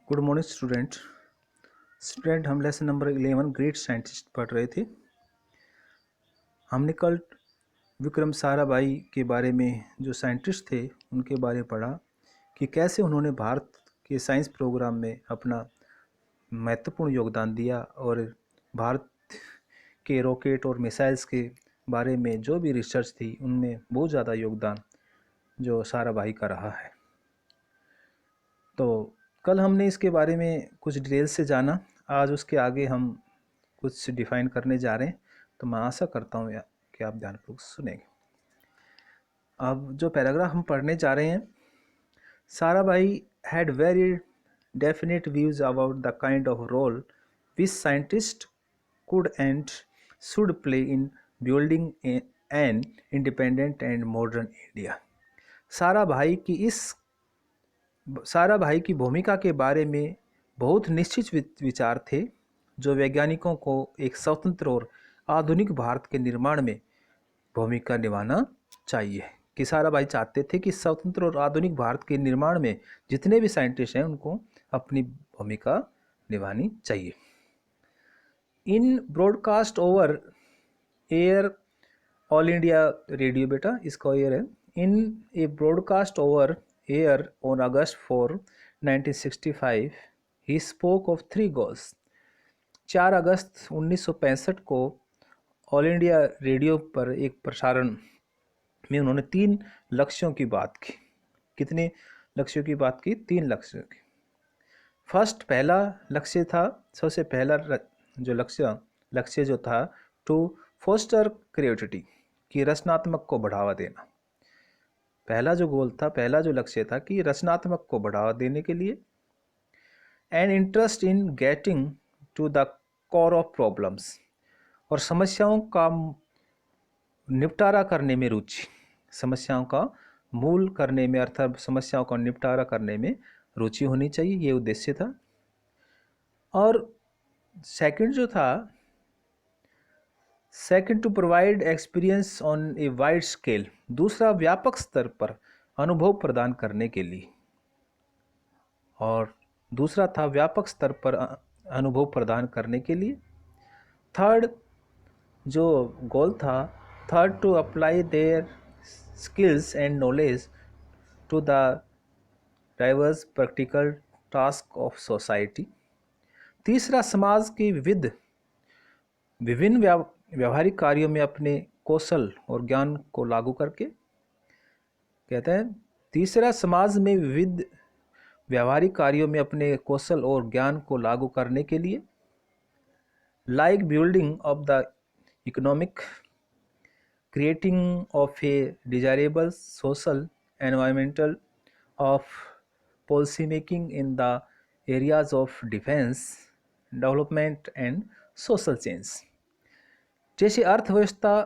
Good morning student हम lesson number 11 great scientist पढ़ रहे थे। हमने कल विक्रम साराभाई के बारे में, जो साइंटिस्ट थे, उनके बारे में पढ़ा कि कैसे उन्होंने भारत के साइंस प्रोग्राम में अपना महत्वपूर्ण योगदान दिया और भारत के रॉकेट और मिसाइल्स के बारे में जो भी रिसर्च थी उनमें बहुत ज़्यादा योगदान जो साराभाई का रहा है। तो कल हमने इसके बारे में कुछ डिटेल से जाना। आज उसके आगे हम कुछ डिफाइन करने जा रहे हैं, तो मैं आशा करता हूँ कि आप ध्यानपूर्वक सुनेंगे। अब जो पैराग्राफ हम पढ़ने जा रहे हैं, Sarabhai had very definite views about the kind of role which scientists could and should play in building an independent and modern India। Sarabhai की भूमिका के बारे में बहुत निश्चित विचार थे जो वैज्ञानिकों को एक स्वतंत्र और आधुनिक भारत के निर्माण में भूमिका निभाना चाहिए। कि साराभाई चाहते थे कि स्वतंत्र और आधुनिक भारत के निर्माण में जितने भी साइंटिस्ट हैं उनको अपनी भूमिका निभानी चाहिए। In broadcast over air all India radio, बेटा इसका एयर है, in a broadcast over air on August 4, 1965 he spoke of 3 goals. 4 अगस्त 1965 को ऑल इंडिया रेडियो पर एक प्रसारण में उन्होंने 3 लक्ष्यों की बात की। कितने लक्ष्यों की बात की? 3 लक्ष्यों की। फर्स्ट, पहला लक्ष्य था, सबसे पहला जो लक्ष्य जो था, टू फोस्टर क्रिएटिविटी, कि रचनात्मक को बढ़ावा देना। पहला जो गोल था, पहला जो लक्ष्य था कि रचनात्मक को बढ़ावा देने के लिए। And interest in getting to the core of problems, और समस्याओं का निपटारा करने में रुचि, समस्याओं का मूल करने में, अर्थात समस्याओं का निपटारा करने में रुचि होनी चाहिए, ये उद्देश्य था। और सेकंड जो था, second to provide experience on a wide scale, दूसरा व्यापक स्तर पर अनुभव प्रदान करने के लिए, और दूसरा था व्यापक स्तर पर अनुभव प्रदान करने के लिए। थर्ड जो गोल था, third to apply their skills and knowledge to the diverse practical task of society. तीसरा, समाज के विभिन्न व्यावहारिक कार्यों में अपने कौशल और ज्ञान को लागू करके, कहते हैं तीसरा, समाज में विविध व्यावहारिक कार्यों में अपने कौशल और ज्ञान को लागू करने के लिए, like building of the economic, creating of a desirable social environmental of policy making in the areas of defense, development and social change। जैसे अर्थव्यवस्था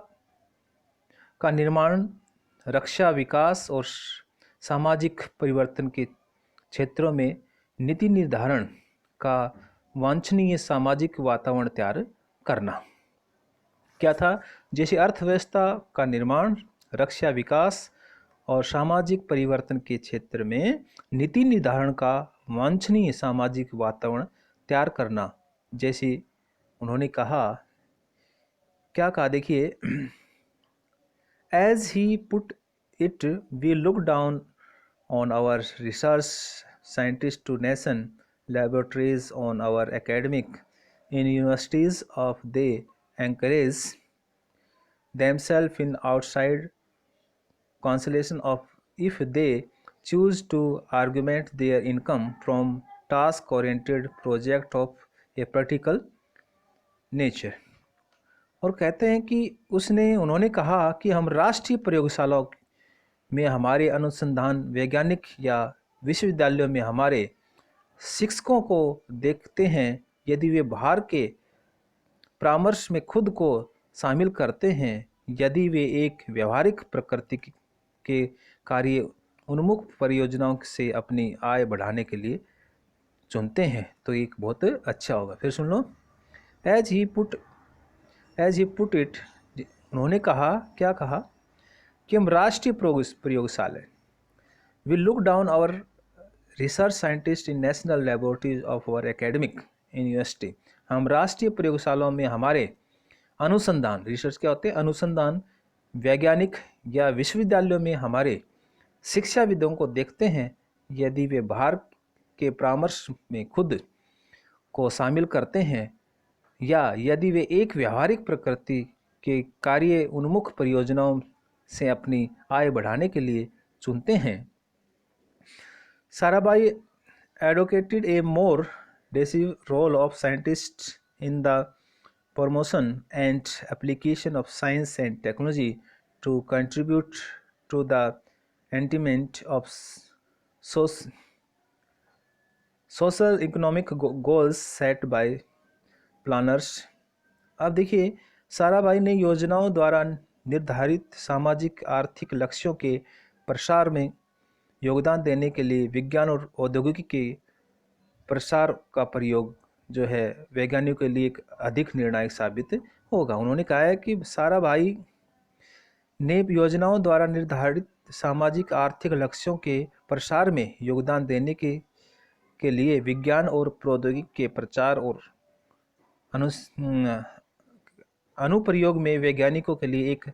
का निर्माण, रक्षा, विकास और सामाजिक परिवर्तन के क्षेत्रों में नीति निर्धारण का वांछनीय सामाजिक वातावरण तैयार करना। क्या था? जैसे अर्थव्यवस्था का निर्माण, रक्षा, विकास और सामाजिक परिवर्तन के क्षेत्र में नीति निर्धारण का वांछनीय सामाजिक वातावरण तैयार करना। जैसे उन्होंने कहा, क्या कहा देखिए, as he put it, we look down on our research scientist to nation laboratories on our academic in universities of they encourage themselves in outside consolation of if they choose to augment their income from task oriented project of a practical nature। और कहते हैं कि उन्होंने कहा कि हम राष्ट्रीय प्रयोगशालाओं में हमारे अनुसंधान वैज्ञानिक या विश्वविद्यालयों में हमारे शिक्षकों को देखते हैं, यदि वे बाहर के परामर्श में खुद को शामिल करते हैं, यदि वे एक व्यवहारिक प्रकृति के कार्य उन्मुख परियोजनाओं से अपनी आय बढ़ाने के लिए चुनते हैं, तो एक बहुत अच्छा होगा। फिर सुन लो, एज ही पुट इट, उन्होंने कहा, क्या कहा कि हम राष्ट्रीय प्रयोगशाला, we look down our research scientist in national laboratories of our academic university. हम राष्ट्रीय प्रयोगशालाओं में हमारे अनुसंधान, रिसर्च क्या होते हैं, अनुसंधान, वैज्ञानिक या विश्वविद्यालयों में हमारे शिक्षाविदों को देखते हैं। यदि वे बाहर के परामर्श में खुद को शामिल करते हैं या यदि वे एक व्यावहारिक प्रकृति के कार्य उन्मुख परियोजनाओं से अपनी आय बढ़ाने के लिए चुनते हैं। Sarabhai advocated a more decisive role of scientists in the promotion and application of science and technology to contribute to the attainment of social economic goals set by planners। अब देखिए, साराभाई ने योजनाओं द्वारा निर्धारित सामाजिक आर्थिक लक्ष्यों के प्रसार में योगदान देने के लिए विज्ञान और प्रौद्योगिकी के प्रसार का प्रयोग जो है वैज्ञानिकों के लिए एक अधिक निर्णायक साबित होगा। उन्होंने कहा है कि साराभाई ने योजनाओं द्वारा निर्धारित सामाजिक आर्थिक लक्ष्यों के प्रसार में योगदान देने के लिए विज्ञान और प्रौद्योगिकी के प्रचार और अनुप्रयोग में वैज्ञानिकों के लिए एक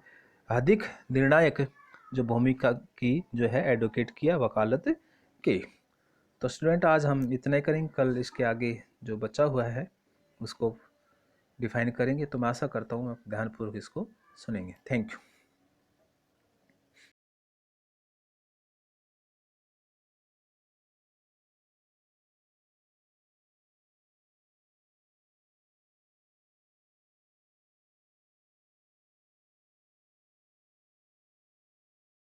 अधिक निर्णायक जो भूमिका की जो है एडवोकेट किया, वकालत की। तो स्टूडेंट, आज हम इतना ही करेंगे। कल इसके आगे जो बचा हुआ है उसको डिफाइन करेंगे। तो मैं आशा करता हूँ आप ध्यानपूर्वक इसको सुनेंगे। Thank you.